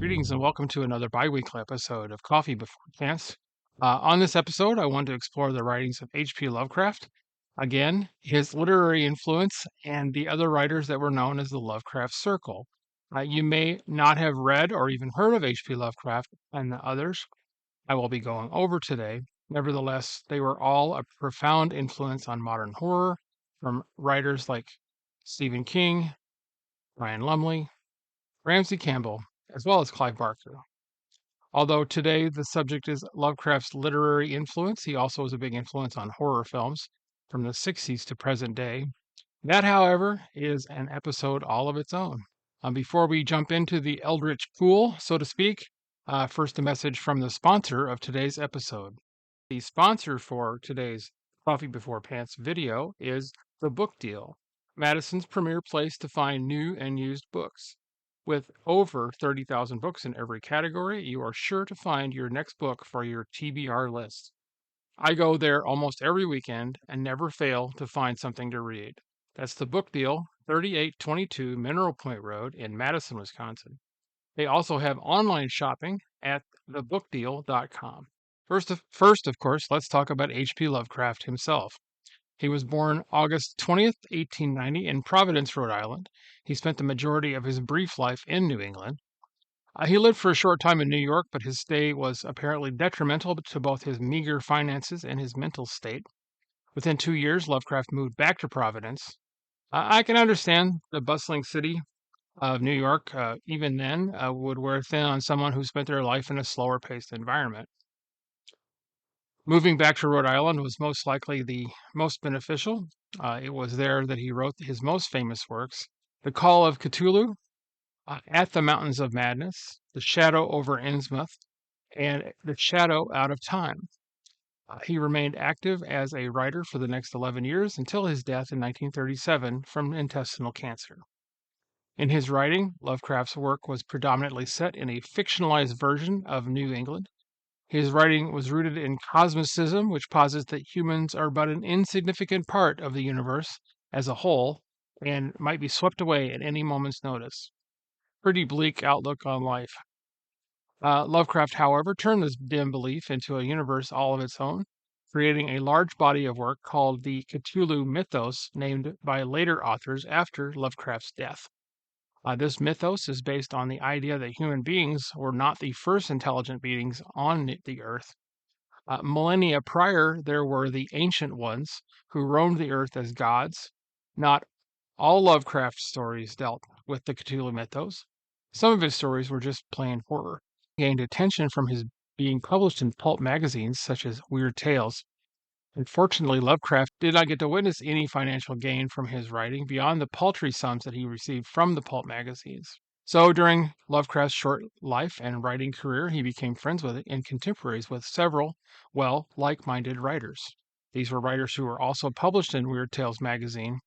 Greetings and welcome to another biweekly episode of Coffee Before Chance. On this episode, I want to explore the writings of H.P. Lovecraft, again, his literary influence, and the other writers that were known as the Lovecraft Circle. You may not have read or even heard of H.P. Lovecraft and the others I will be going over today. Nevertheless, they were all a profound influence on modern horror from writers like Stephen King, Ryan Lumley, Ramsey Campbell, as well as Clive Barker. Although today the subject is Lovecraft's literary influence, he also was a big influence on horror films from the 60s to present day. That, however, is an episode all of its own. Before we jump into the Eldritch pool, so to speak, first a message from the sponsor of today's episode. The sponsor for today's Coffee Before Pants video is The Book Deal, Madison's premier place to find new and used books. With over 30,000 books in every category, you are sure to find your next book for your TBR list. I go there almost every weekend and never fail to find something to read. That's The Book Deal, 3822 Mineral Point Road in Madison, Wisconsin. They also have online shopping at thebookdeal.com. First, of course, let's talk about H.P. Lovecraft himself. He was born August 20th, 1890 in Providence, Rhode Island. He spent the majority of his brief life in New England. He lived for a short time in New York, but his stay was apparently detrimental to both his meager finances and his mental state. Within 2 years, Lovecraft moved back to Providence. I can understand the bustling city of New York, even then, would wear thin on someone who spent their life in a slower paced environment. Moving back to Rhode Island was most likely the most beneficial. It was there that he wrote his most famous works, The Call of Cthulhu, At the Mountains of Madness, The Shadow over Innsmouth, and The Shadow Out of Time. He remained active as a writer for the next 11 years until his death in 1937 from intestinal cancer. In his writing, Lovecraft's work was predominantly set in a fictionalized version of New England. His writing was rooted in cosmicism, which posits that humans are but an insignificant part of the universe as a whole and might be swept away at any moment's notice. Pretty bleak outlook on life. Lovecraft, however, turned this dim belief into a universe all of its own, creating a large body of work called the Cthulhu mythos, named by later authors after Lovecraft's death. This mythos is based on the idea that human beings were not the first intelligent beings on the earth. Millennia prior, there were the Ancient Ones who roamed the earth as gods. Not all Lovecraft stories dealt with the Cthulhu mythos. Some of his stories were just plain horror. He gained attention from his being published in pulp magazines such as Weird Tales. Unfortunately, Lovecraft did not get to witness any financial gain from his writing beyond the paltry sums that he received from the pulp magazines. So during Lovecraft's short life and writing career, he became friends with and contemporaries with several, like-minded writers. These were writers who were also published in Weird Tales magazine.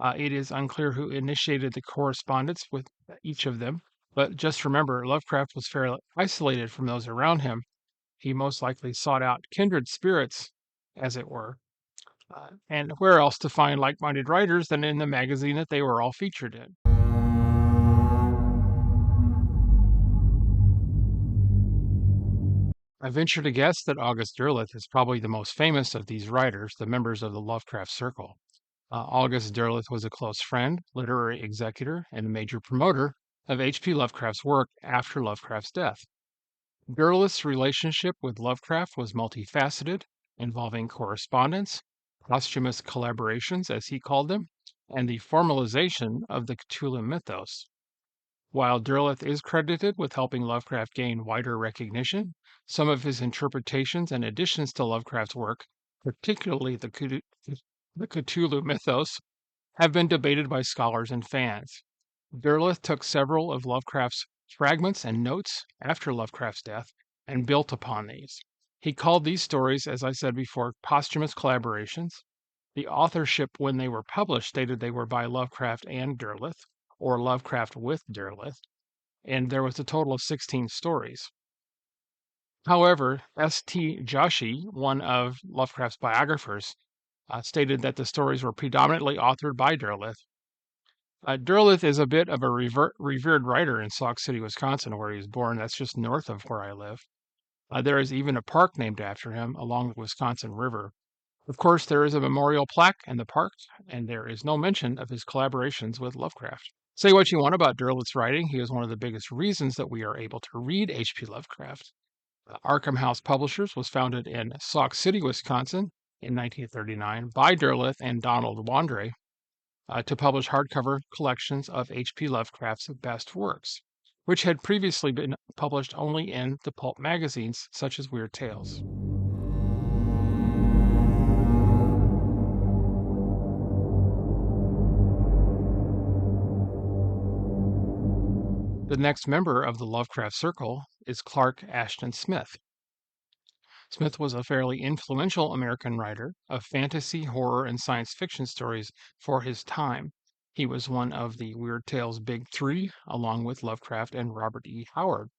It is unclear who initiated the correspondence with each of them, but just remember, Lovecraft was fairly isolated from those around him. He most likely sought out kindred spirits, as it were. And where else to find like-minded writers than in the magazine that they were all featured in? I venture to guess that August Derleth is probably the most famous of these writers, the members of the Lovecraft Circle. August Derleth was a close friend, literary executor, and a major promoter of H.P. Lovecraft's work after Lovecraft's death. Derleth's relationship with Lovecraft was multifaceted, involving correspondence, posthumous collaborations, as he called them, and the formalization of the Cthulhu mythos. While Derleth is credited with helping Lovecraft gain wider recognition, some of his interpretations and additions to Lovecraft's work, particularly the Cthulhu mythos, have been debated by scholars and fans. Derleth took several of Lovecraft's fragments and notes after Lovecraft's death and built upon these. He called these stories, as I said before, posthumous collaborations. The authorship, when they were published, stated they were by Lovecraft and Derleth, or Lovecraft with Derleth, and there was a total of 16 stories. However, S.T. Joshi, one of Lovecraft's biographers, stated that the stories were predominantly authored by Derleth. Derleth is a bit of a revered writer in Sauk City, Wisconsin, where he was born. That's just north of where I live. There is even a park named after him along the Wisconsin River. Of course, there is a memorial plaque in the park, and there is no mention of his collaborations with Lovecraft. Say what you want about Derleth's writing, he is one of the biggest reasons that we are able to read H.P. Lovecraft. Arkham House Publishers was founded in Sauk City, Wisconsin in 1939 by Derleth and Donald Wandre to publish hardcover collections of H.P. Lovecraft's best works, which had previously been published only in the pulp magazines such as Weird Tales. The next member of the Lovecraft Circle is Clark Ashton Smith. Smith was a fairly influential American writer of fantasy, horror, and science fiction stories for his time. He was one of the Weird Tales Big Three, along with Lovecraft and Robert E. Howard.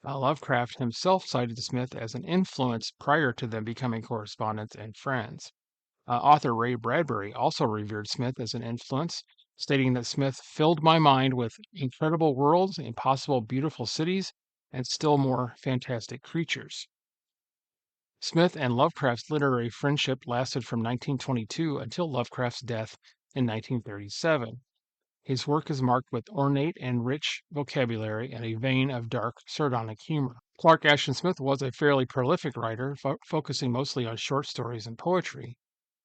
Lovecraft himself cited Smith as an influence prior to them becoming correspondents and friends. Author Ray Bradbury also revered Smith as an influence, stating that Smith filled my mind with incredible worlds, impossible beautiful cities, and still more fantastic creatures. Smith and Lovecraft's literary friendship lasted from 1922 until Lovecraft's death in 1937. His work is marked with ornate and rich vocabulary and a vein of dark, sardonic humor. Clark Ashton Smith was a fairly prolific writer, focusing mostly on short stories and poetry.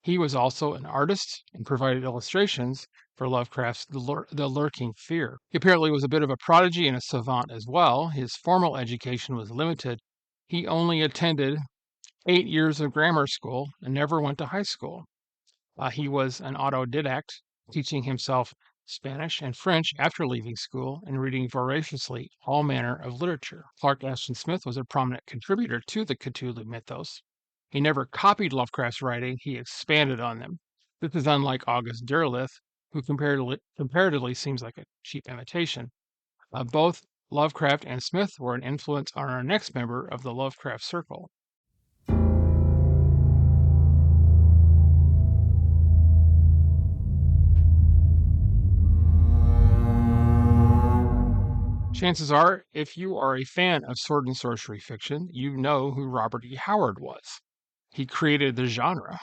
He was also an artist and provided illustrations for Lovecraft's The Lurking Fear. He apparently was a bit of a prodigy and a savant as well. His formal education was limited. He only attended 8 years of grammar school and never went to high school. He was an autodidact, teaching himself Spanish and French after leaving school and reading voraciously all manner of literature. Clark Ashton Smith was a prominent contributor to the Cthulhu mythos. He never copied Lovecraft's writing, he expanded on them. This is unlike August Derleth, who comparatively seems like a cheap imitation. Both Lovecraft and Smith were an influence on our next member of the Lovecraft Circle. Chances are, if you are a fan of sword and sorcery fiction, you know who Robert E. Howard was. He created the genre.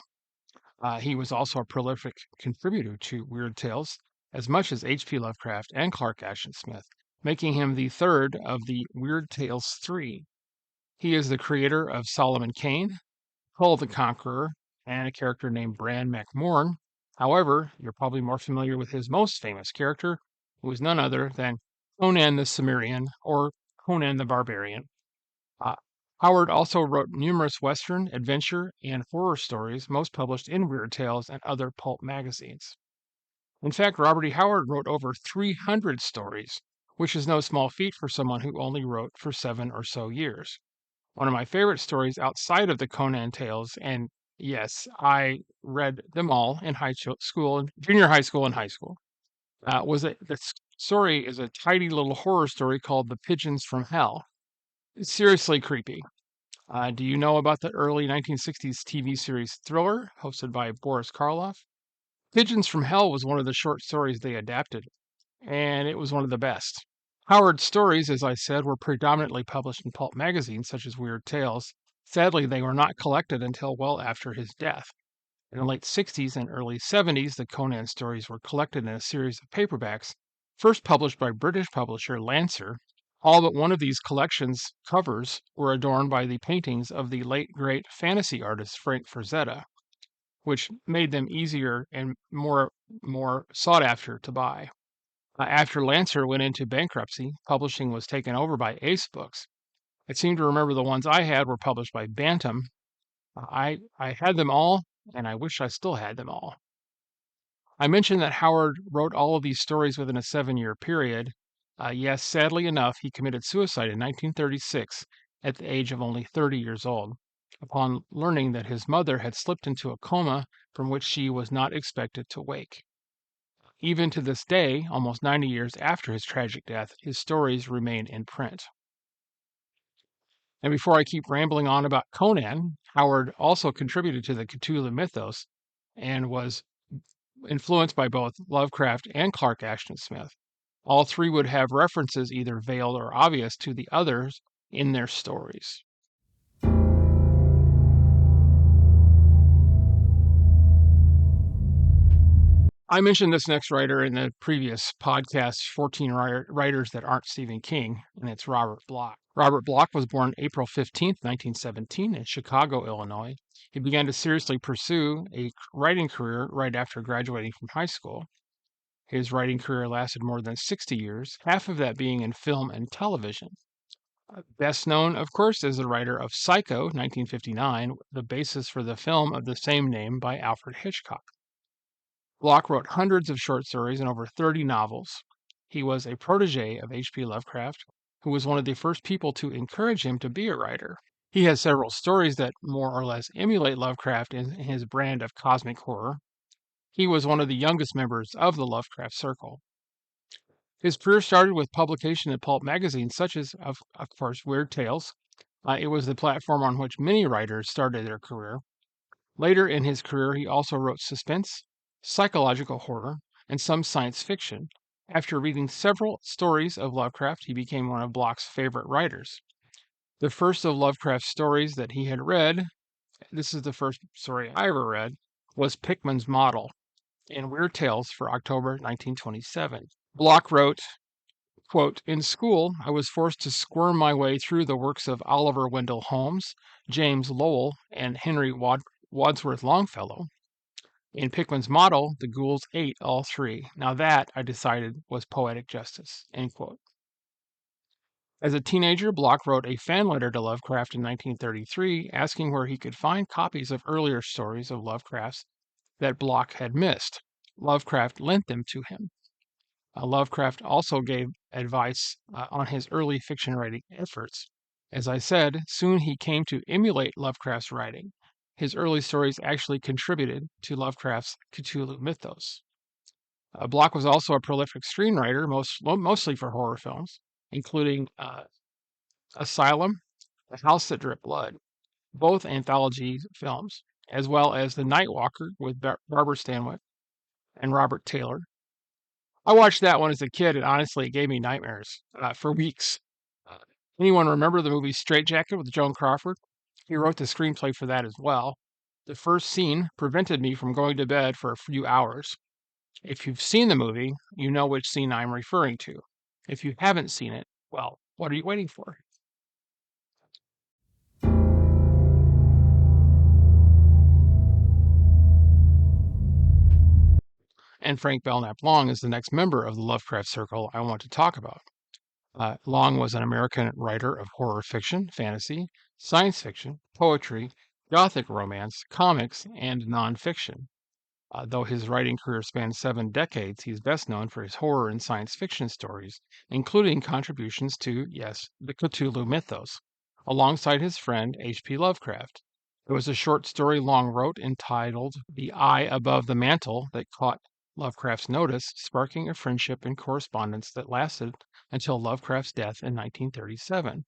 He was also a prolific contributor to Weird Tales, as much as H.P. Lovecraft and Clark Ashton Smith, making him the third of the Weird Tales three. He is the creator of Solomon Kane, Kull the Conqueror, and a character named Bran MacMorn. However, you're probably more familiar with his most famous character, who is none other than Conan the Cimmerian or Conan the Barbarian. Uh, Howard also wrote numerous Western, adventure, and horror stories, most published in Weird Tales and other pulp magazines. In fact, Robert E. Howard wrote over 300 stories, which is no small feat for someone who only wrote for 7 or so years. One of my favorite stories outside of the Conan tales, and yes, I read them all in school, junior high school, and high school, the story is a tidy little horror story called The Pigeons from Hell. It's seriously creepy. Do you know about the early 1960s TV series Thriller, hosted by Boris Karloff? Pigeons from Hell was one of the short stories they adapted, and it was one of the best. Howard's stories, as I said, were predominantly published in pulp magazines such as Weird Tales. Sadly, they were not collected until well after his death. In the late 60s and early 70s, the Conan stories were collected in a series of paperbacks, first published by British publisher Lancer. All but one of these collections' covers were adorned by the paintings of the late great fantasy artist Frank Frazetta, which made them easier and more sought after to buy. After Lancer went into bankruptcy, publishing was taken over by Ace Books. I seem to remember the ones I had were published by Bantam. I had them all, and I wish I still had them all. I mentioned that Howard wrote all of these stories within a 7-year period. Yes, sadly enough, he committed suicide in 1936 at the age of only 30 years old, upon learning that his mother had slipped into a coma from which she was not expected to wake. Even to this day, almost 90 years after his tragic death, his stories remain in print. And before I keep rambling on about Conan, Howard also contributed to the Cthulhu mythos and was influenced by both Lovecraft and Clark Ashton Smith. All three would have references, either veiled or obvious, to the others in their stories. I mentioned this next writer in the previous podcast, 14 Writers That Aren't Stephen King, and it's Robert Bloch. Robert Bloch was born April 15th, 1917, in Chicago, Illinois. He began to seriously pursue a writing career right after graduating from high school. His writing career lasted more than 60 years, half of that being in film and television. Best known, of course, as the writer of Psycho, 1959, the basis for the film of the same name by Alfred Hitchcock. Bloch wrote hundreds of short stories and over 30 novels. He was a protege of H.P. Lovecraft, who was one of the first people to encourage him to be a writer. He has several stories that more or less emulate Lovecraft in his brand of cosmic horror. He was one of the youngest members of the Lovecraft Circle. His career started with publication in pulp magazines such as, of course, Weird Tales. It was the platform on which many writers started their career. Later in his career, he also wrote suspense, psychological horror, and some science fiction. After reading several stories of Lovecraft, he became one of Bloch's favorite writers. The first of Lovecraft's stories that he had read, this is the first story I ever read, was Pickman's Model in Weird Tales for October 1927. Bloch wrote, quote, "In school, I was forced to squirm my way through the works of Oliver Wendell Holmes, James Lowell, and Henry Wadsworth Longfellow. In Pickman's Model, the ghouls ate all three. Now that, I decided, was poetic justice." End quote. As a teenager, Bloch wrote a fan letter to Lovecraft in 1933, asking where he could find copies of earlier stories of Lovecraft's that Bloch had missed. Lovecraft lent them to him. Lovecraft also gave advice on his early fiction writing efforts. As I said, soon he came to emulate Lovecraft's writing. His early stories actually contributed to Lovecraft's Cthulhu mythos. Bloch was also a prolific screenwriter, mostly for horror films, including Asylum, The House That Dripped Blood, both anthology films, as well as The Night Walker with Barbara Stanwyck and Robert Taylor. I watched that one as a kid, and honestly, it gave me nightmares for weeks. Anyone remember the movie Straitjacket with Joan Crawford? He wrote the screenplay for that as well. The first scene prevented me from going to bed for a few hours. If you've seen the movie, you know which scene I'm referring to. If you haven't seen it, well, what are you waiting for? And Frank Belknap Long is the next member of the Lovecraft Circle I want to talk about. Long was an American writer of horror fiction, fantasy, science fiction, poetry, gothic romance, comics, and nonfiction. Though his writing career spanned 7 decades, he's best known for his horror and science fiction stories, including contributions to, yes, the Cthulhu mythos, alongside his friend H.P. Lovecraft. There was a short story Long wrote entitled The Eye Above the Mantle that caught Lovecraft's notice, sparking a friendship and correspondence that lasted until Lovecraft's death in 1937.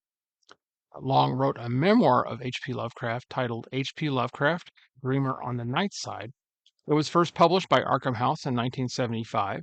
Long wrote a memoir of H.P. Lovecraft titled H.P. Lovecraft, Dreamer on the Night Side. It was first published by Arkham House in 1975.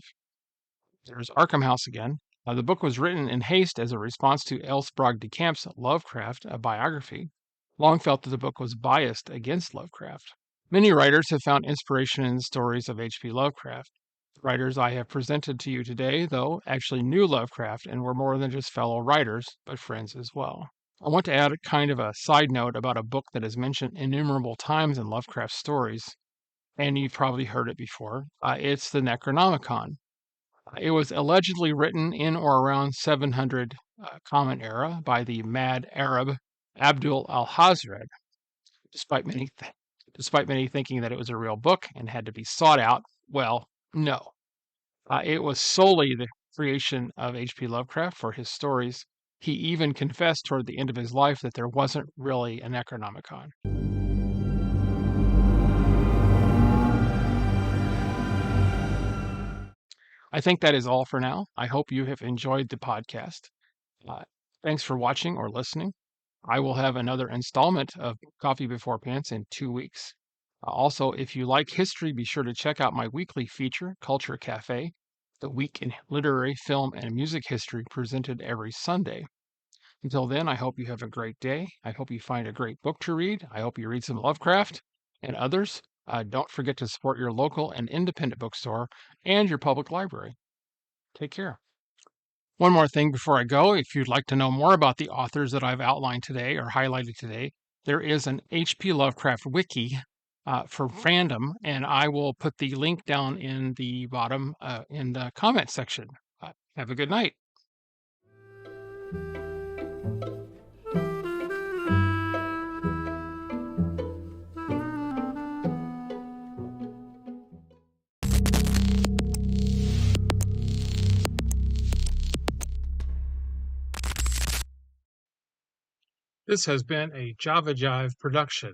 There's Arkham House again. The book was written in haste as a response to L. Sprague de Camp's Lovecraft, a biography. Long felt that the book was biased against Lovecraft. Many writers have found inspiration in the stories of H.P. Lovecraft. The writers I have presented to you today, though, actually knew Lovecraft and were more than just fellow writers, but friends as well. I want to add a kind of a side note about a book that is mentioned innumerable times in Lovecraft's stories, and you've probably heard it before. It's the Necronomicon. It was allegedly written in or around 700 Common Era by the mad Arab Abdul al-Hazred, despite many thinking that it was a real book and had to be sought out. Well, no. It was solely the creation of H.P. Lovecraft for his stories. He even confessed toward the end of his life that there wasn't really a Necronomicon. I think that is all for now. I hope you have enjoyed the podcast. Thanks for watching or listening. I will have another installment of Coffee Before Pants in 2 weeks. Also, if you like history, be sure to check out my weekly feature, Culture Cafe, the week in literary, film, and music history presented every Sunday. Until then, I hope you have a great day. I hope you find a great book to read. I hope you read some Lovecraft and others. Don't forget to support your local and independent bookstore and your public library. Take care. One more thing before I go, if you'd like to know more about the authors that I've outlined today or highlighted today, there is an H.P. Lovecraft wiki for fandom, and I will put the link down in the bottom in the comment section. Have a good night. This has been a Java Jive production.